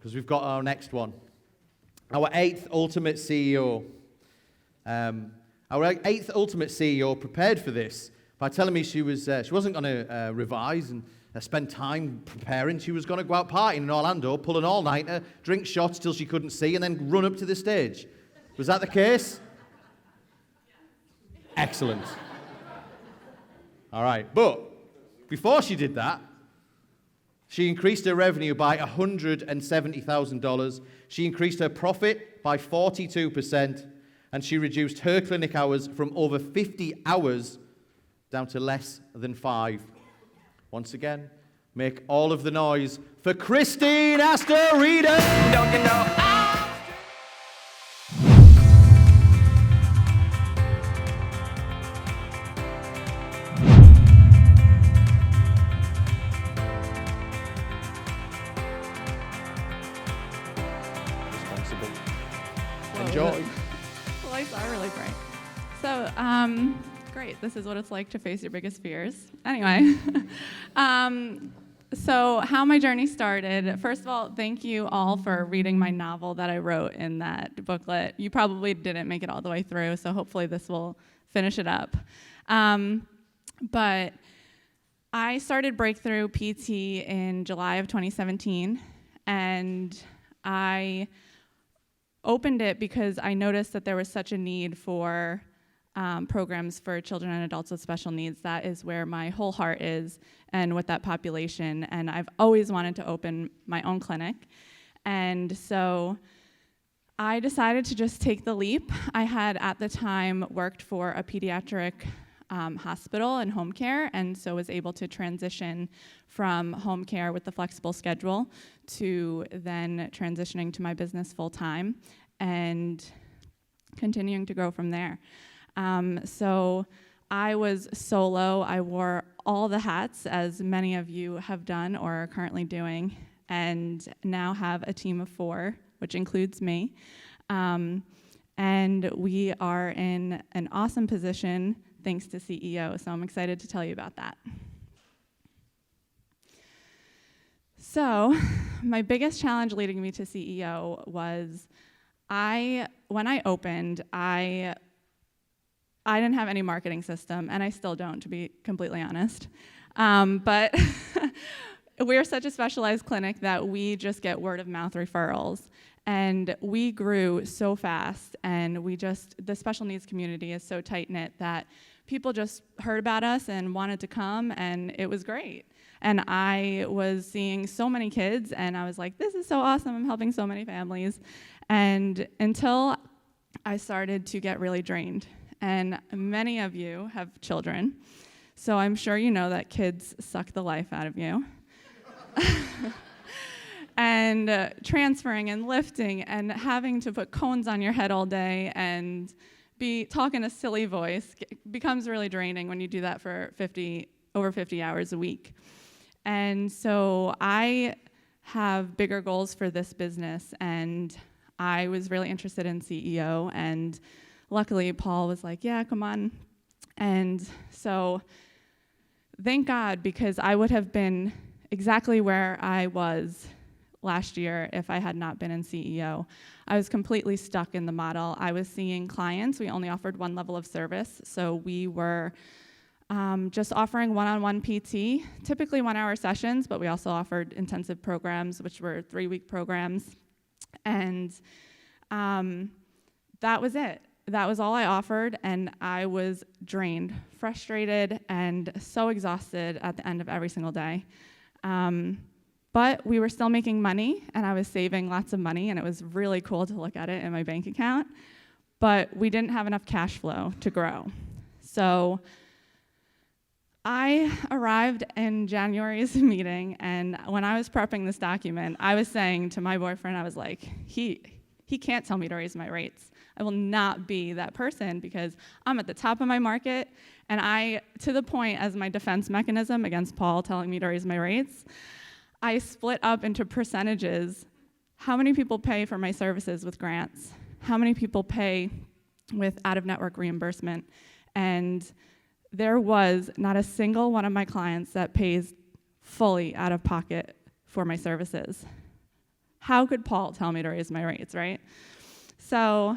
because we've got our next one. Our eighth ultimate CEO. Our eighth ultimate CEO prepared for this by telling me she wasn't going to revise and spend time preparing. She was going to go out partying in Orlando, pull an all-nighter, drink shots till she couldn't see, and then run up to the stage. Was that the case? Excellent. All right, but before she did that, she increased her revenue by $170,000. She increased her profit by 42%, and she reduced her clinic hours from over 50 hours down to less than 5. Once again, make all of the noise for Christine Astarita! Don't you know responsible. Enjoy. The lights are really bright. So, great. This is what it's like to face your biggest fears. Anyway, so how my journey started. First of all, thank you all for reading my novel that I wrote in that booklet. You probably didn't make it all the way through, so hopefully this will finish it up. But I started Breakthrough PT in July of 2017, and I opened it because I noticed that there was such a need for programs for children and adults with special needs. That is where my whole heart is and with that population. And I've always wanted to open my own clinic. And so I decided to just take the leap. I had at the time worked for a pediatric hospital and home care, and so was able to transition from home care with the flexible schedule to then transitioning to my business full time and continuing to grow from there. So I was solo. I wore all the hats, as many of you have done or are currently doing, and now have a team of 4, which includes me. And we are in an awesome position thanks to CEO, so I'm excited to tell you about that. So my biggest challenge leading me to CEO was when I opened, I didn't have any marketing system, and I still don't, to be completely honest. But we're such a specialized clinic that we just get word-of-mouth referrals. And we grew so fast, and the special needs community is so tight-knit that people just heard about us and wanted to come, and it was great. And I was seeing so many kids, and I was like, this is so awesome, I'm helping so many families. And until I started to get really drained. And many of you have children, so I'm sure you know that kids suck the life out of you. And transferring and lifting and having to put cones on your head all day and be talking a silly voice becomes really draining when you do that for over 50 hours a week. And so I have bigger goals for this business, and I was really interested in CEO, and luckily Paul was like, yeah, come on. And so thank God, because I would have been exactly where I was last year if I had not been in CEO. I was completely stuck in the model. I was seeing clients. We only offered one level of service, so we were just offering one-on-one PT, typically 1-hour sessions, but we also offered intensive programs, which were 3-week programs. And that was it. That was all I offered, and I was drained, frustrated, and so exhausted at the end of every single day. But we were still making money, and I was saving lots of money, and it was really cool to look at it in my bank account. But we didn't have enough cash flow to grow. So I arrived in January's meeting, and when I was prepping this document, I was saying to my boyfriend, I was like, he can't tell me to raise my rates. I will not be that person because I'm at the top of my market, and to the point as my defense mechanism against Paul telling me to raise my rates, I split up into percentages. How many people pay for my services with grants? How many people pay with out-of-network reimbursement? And there was not a single one of my clients that pays fully out of pocket for my services. How could Paul tell me to raise my rates, right? So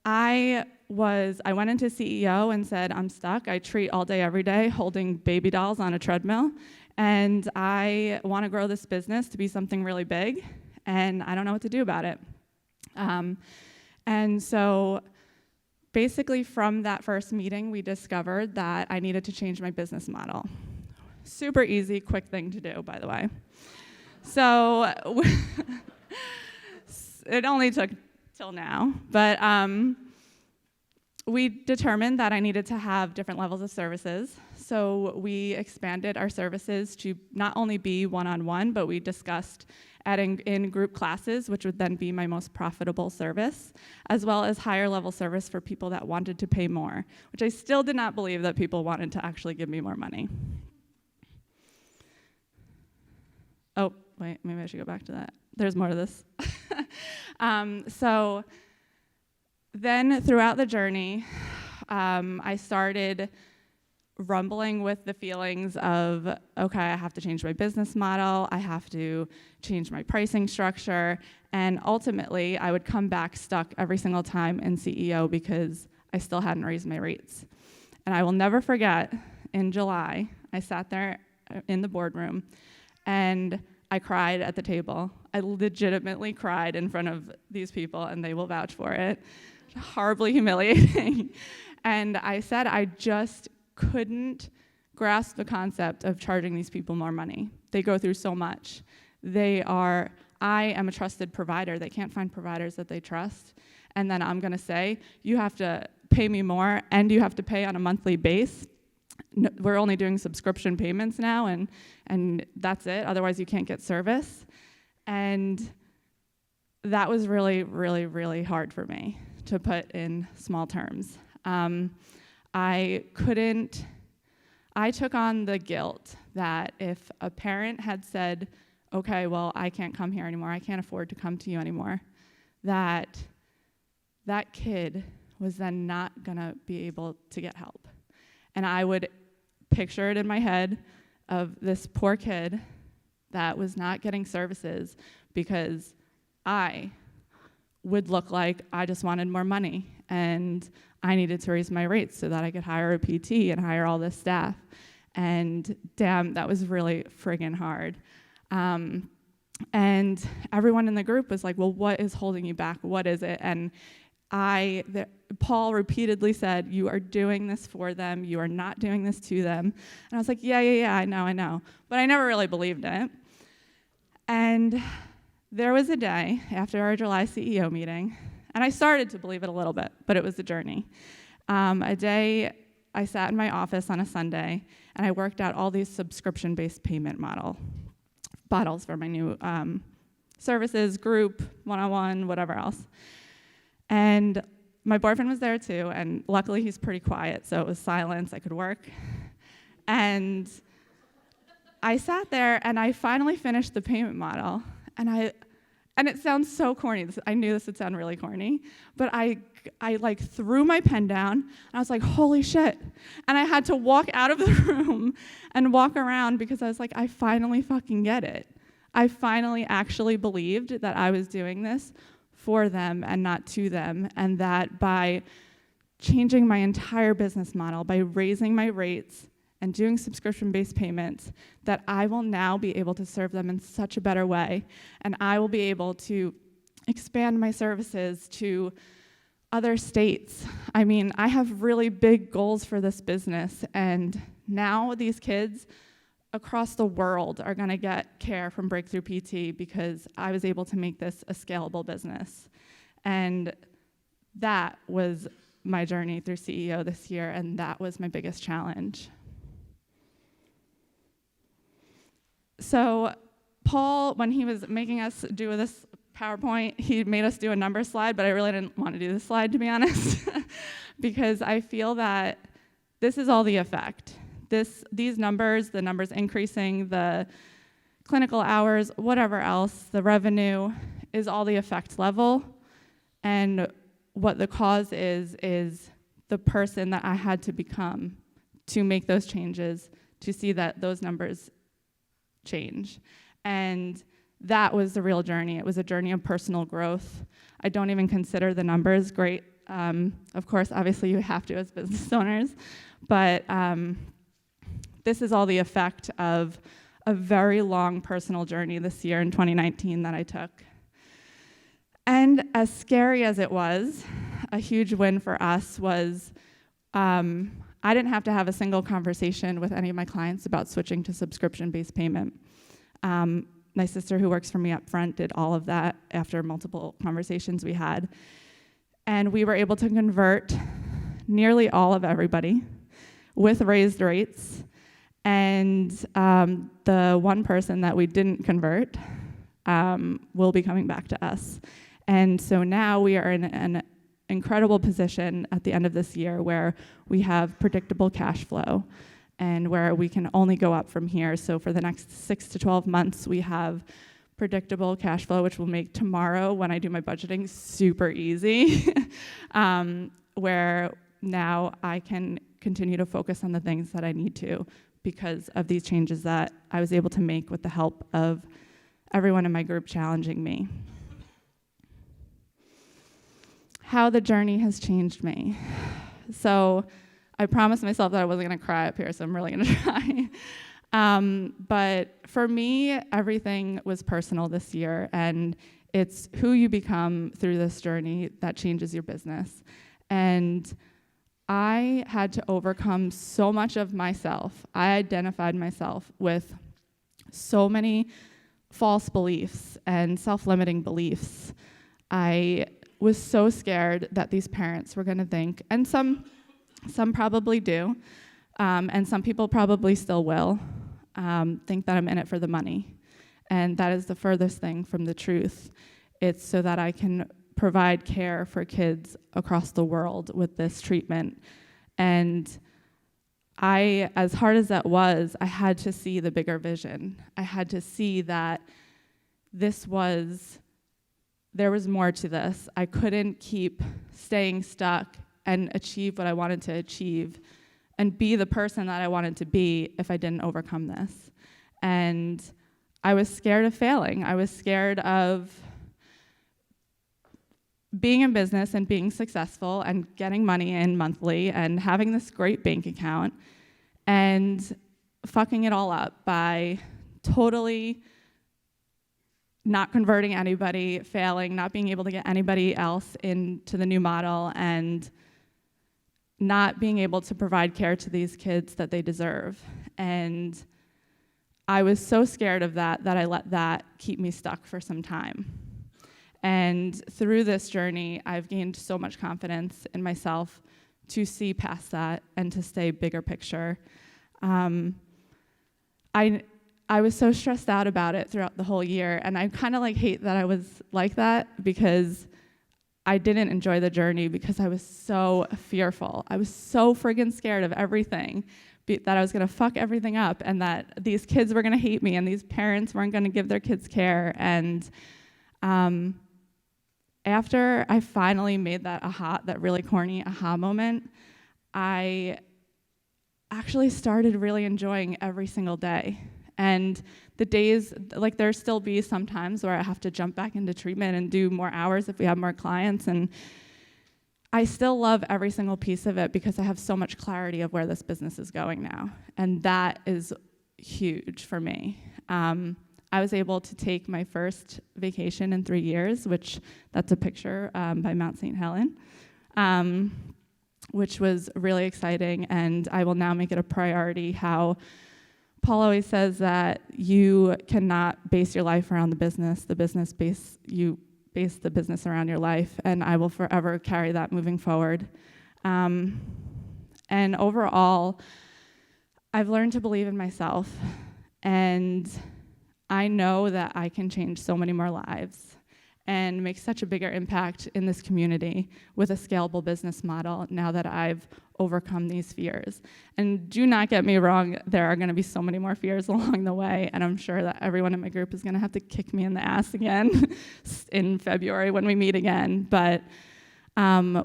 I went into CEO and said, I'm stuck. I treat all day, every day, holding baby dolls on a treadmill, and I want to grow this business to be something really big, and I don't know what to do about it. And so basically from that first meeting, we discovered that I needed to change my business model. Super easy, quick thing to do, by the way. So it only took till now, but we determined that I needed to have different levels of services. So we expanded our services to not only be one-on-one, but we discussed adding in group classes, which would then be my most profitable service, as well as higher level service for people that wanted to pay more, which I still did not believe that people wanted to actually give me more money. Oh, wait, maybe I should go back to that. There's more to this. So then throughout the journey, I started rumbling with the feelings of, okay, I have to change my business model, I have to change my pricing structure, and ultimately I would come back stuck every single time in CEO because I still hadn't raised my rates. And I will never forget, in July, I sat there in the boardroom and I cried at the table. I legitimately cried in front of these people, and they will vouch for it. Horribly humiliating. And I said I just couldn't grasp the concept of charging these people more money. They go through so much. I am a trusted provider. They can't find providers that they trust. And then I'm gonna say, you have to pay me more and you have to pay on a monthly base. No, we're only doing subscription payments now, and that's it. Otherwise, you can't get service. And that was really, really, really hard for me to put in small terms. I took on the guilt that if a parent had said, okay, well, I can't come here anymore, I can't afford to come to you anymore, that kid was then not gonna be able to get help. And I would picture it in my head of this poor kid that was not getting services because I would look like I just wanted more money and I needed to raise my rates so that I could hire a PT and hire all this staff. And damn, that was really friggin' hard. And everyone in the group was like, well, what is holding you back? What is it? And Paul repeatedly said, you are doing this for them. You are not doing this to them. And I was like, yeah, I know. But I never really believed it. And there was a day after our July CEO meeting, and I started to believe it a little bit, but it was a journey. A day I sat in my office on a Sunday, and I worked out all these subscription-based payment models for my new services, group, one-on-one, whatever else. And my boyfriend was there too, and luckily he's pretty quiet, so it was silence, I could work. And I sat there, and I finally finished the payment model, and it sounds so corny. I knew this would sound really corny, but I like threw my pen down, and I was like, holy shit. And I had to walk out of the room and walk around because I was like, I finally fucking get it. I finally actually believed that I was doing this for them and not to them, and that by changing my entire business model, by raising my rates and doing subscription-based payments, that I will now be able to serve them in such a better way, and I will be able to expand my services to other states. I mean, I have really big goals for this business, and now these kids across the world are gonna get care from Breakthrough PT because I was able to make this a scalable business. And that was my journey through CEO this year, and that was my biggest challenge. So Paul, when he was making us do this PowerPoint, he made us do a number slide, but I really didn't want to do this slide, to be honest, because I feel that this is all the effect. These numbers, the numbers increasing, the clinical hours, whatever else, the revenue is all the effect level. And what the cause is the person that I had to become to make those changes, to see that those numbers change. And that was the real journey. It was a journey of personal growth. I don't even consider the numbers great. Of course, obviously you have to as business owners, but this is all the effect of a very long personal journey this year in 2019 that I took. And as scary as it was, a huge win for us was I didn't have to have a single conversation with any of my clients about switching to subscription-based payment. My sister, who works for me up front, did all of that after multiple conversations we had. And we were able to convert nearly all of everybody with raised rates. And the one person that we didn't convert will be coming back to us. And so now we are in an incredible position at the end of this year where we have predictable cash flow and where we can only go up from here. So for the next 6 to 12 months, we have predictable cash flow, which will make tomorrow, when I do my budgeting, super easy, where now I can continue to focus on the things that I need to because of these changes that I was able to make with the help of everyone in my group challenging me. How the journey has changed me. So I promised myself that I wasn't gonna cry up here, so I'm really gonna try. But for me, everything was personal this year, and it's who you become through this journey that changes your business. And I had to overcome so much of myself. I identified myself with so many false beliefs and self-limiting beliefs. I was so scared that these parents were gonna think, and some probably do, and some people probably still will, think that I'm in it for the money. And that is the furthest thing from the truth. It's so that I can provide care for kids across the world with this treatment. And as hard as that was, I had to see the bigger vision. I had to see that there was more to this. I couldn't keep staying stuck and achieve what I wanted to achieve and be the person that I wanted to be if I didn't overcome this. And I was scared of failing. I was scared of being in business and being successful and getting money in monthly and having this great bank account and fucking it all up by totally not converting anybody, failing, not being able to get anybody else into the new model, and not being able to provide care to these kids that they deserve. And I was so scared of that I let that keep me stuck for some time. And through this journey, I've gained so much confidence in myself to see past that and to stay bigger picture. I was so stressed out about it throughout the whole year, and I kind of hate that I was like that because I didn't enjoy the journey because I was so fearful. I was so friggin' scared of everything, that I was gonna fuck everything up and that these kids were gonna hate me and these parents weren't gonna give their kids care. And after I finally made that really corny aha moment, I actually started really enjoying every single day. And the days, there still be some times where I have to jump back into treatment and do more hours if we have more clients. And I still love every single piece of it because I have so much clarity of where this business is going now. And that is huge for me. I was able to take my first vacation in 3 years, that's a picture by Mount St. Helen, which was really exciting. And I will now make it a priority how Paul always says that you cannot base your life around you base the business around your life, and I will forever carry that moving forward. And overall, I've learned to believe in myself, and I know that I can change so many more lives and make such a bigger impact in this community with a scalable business model now that I've overcome these fears. And do not get me wrong, there are gonna be so many more fears along the way, and I'm sure that everyone in my group is gonna have to kick me in the ass again in February when we meet again. But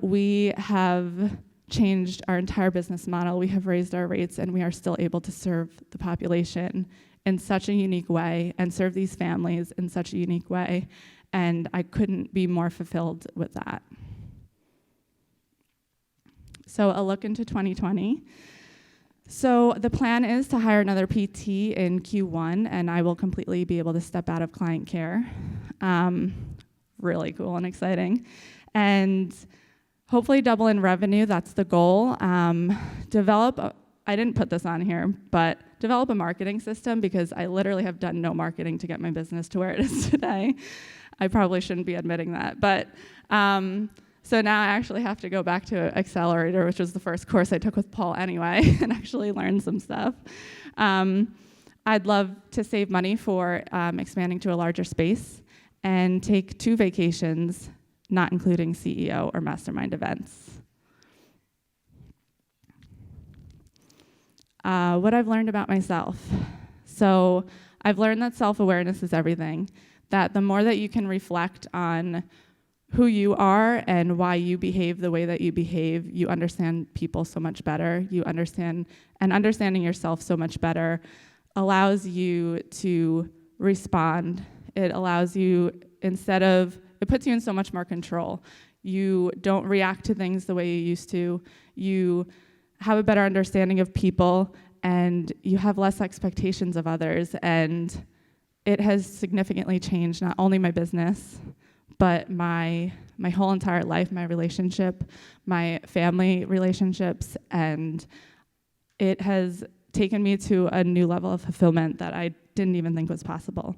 we have changed our entire business model. We have raised our rates, and we are still able to serve the population in such a unique way and serve these families in such a unique way. And I couldn't be more fulfilled with that. So a look into 2020. So the plan is to hire another PT in Q1, and I will completely be able to step out of client care. Really cool and exciting. And hopefully double in revenue, that's the goal. I didn't put this on here, but develop a marketing system, because I literally have done no marketing to get my business to where it is today. I probably shouldn't be admitting that, but so now I actually have to go back to Accelerator, which was the first course I took with Paul anyway, and actually learn some stuff. I'd love to save money for expanding to a larger space and take 2 vacations, not including CEO or mastermind events. What I've learned about myself. So I've learned that self-awareness is everything, that the more that you can reflect on who you are and why you behave the way that you behave, you understand people so much better. Understanding yourself so much better allows you to respond. It allows you, it puts you in so much more control. You don't react to things the way you used to. You have a better understanding of people, and you have less expectations of others. And it has significantly changed not only my business, but my whole entire life, my relationship, my family relationships, and it has taken me to a new level of fulfillment that I didn't even think was possible.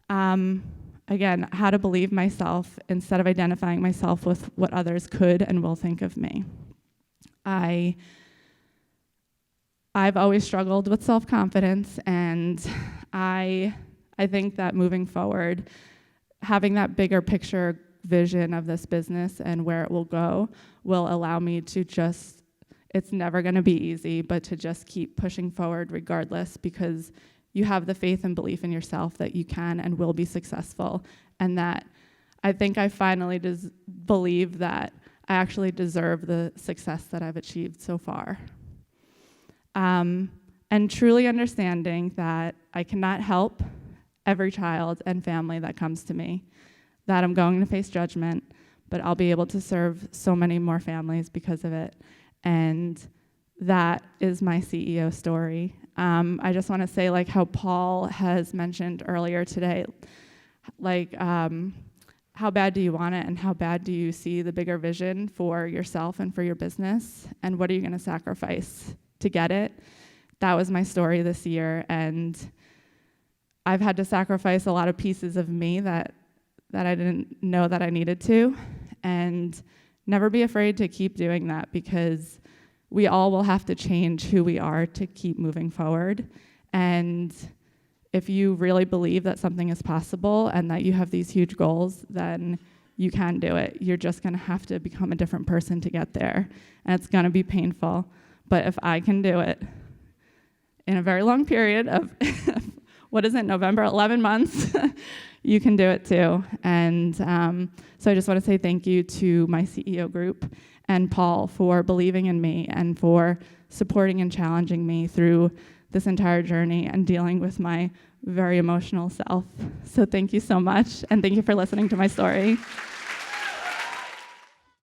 Again, how to believe myself instead of identifying myself with what others could and will think of me. I've always struggled with self-confidence, and I think that moving forward, having that bigger picture vision of this business and where it will go will allow me to it's never going to be easy, but to just keep pushing forward regardless, because you have the faith and belief in yourself that you can and will be successful, and that I think I finally believe that I actually deserve the success that I've achieved so far. And truly understanding that I cannot help every child and family that comes to me, that I'm going to face judgment, but I'll be able to serve so many more families because of it. And that is my CEO story. I just want to say, like how Paul has mentioned earlier today, like how bad do you want it, and how bad do you see the bigger vision for yourself and for your business, and what are you going to sacrifice to get it? That was my story this year, and I've had to sacrifice a lot of pieces of me that I didn't know that I needed to, and never be afraid to keep doing that, because we all will have to change who we are to keep moving forward. And if you really believe that something is possible and that you have these huge goals, then you can do it. You're just going to have to become a different person to get there, and it's going to be painful. But if I can do it in a very long period of, what is it, November, 11 months, you can do it too. And so I just want to say thank you to my CEO group and Paul for believing in me and for supporting and challenging me through this entire journey and dealing with my very emotional self. So thank you so much, and thank you for listening to my story.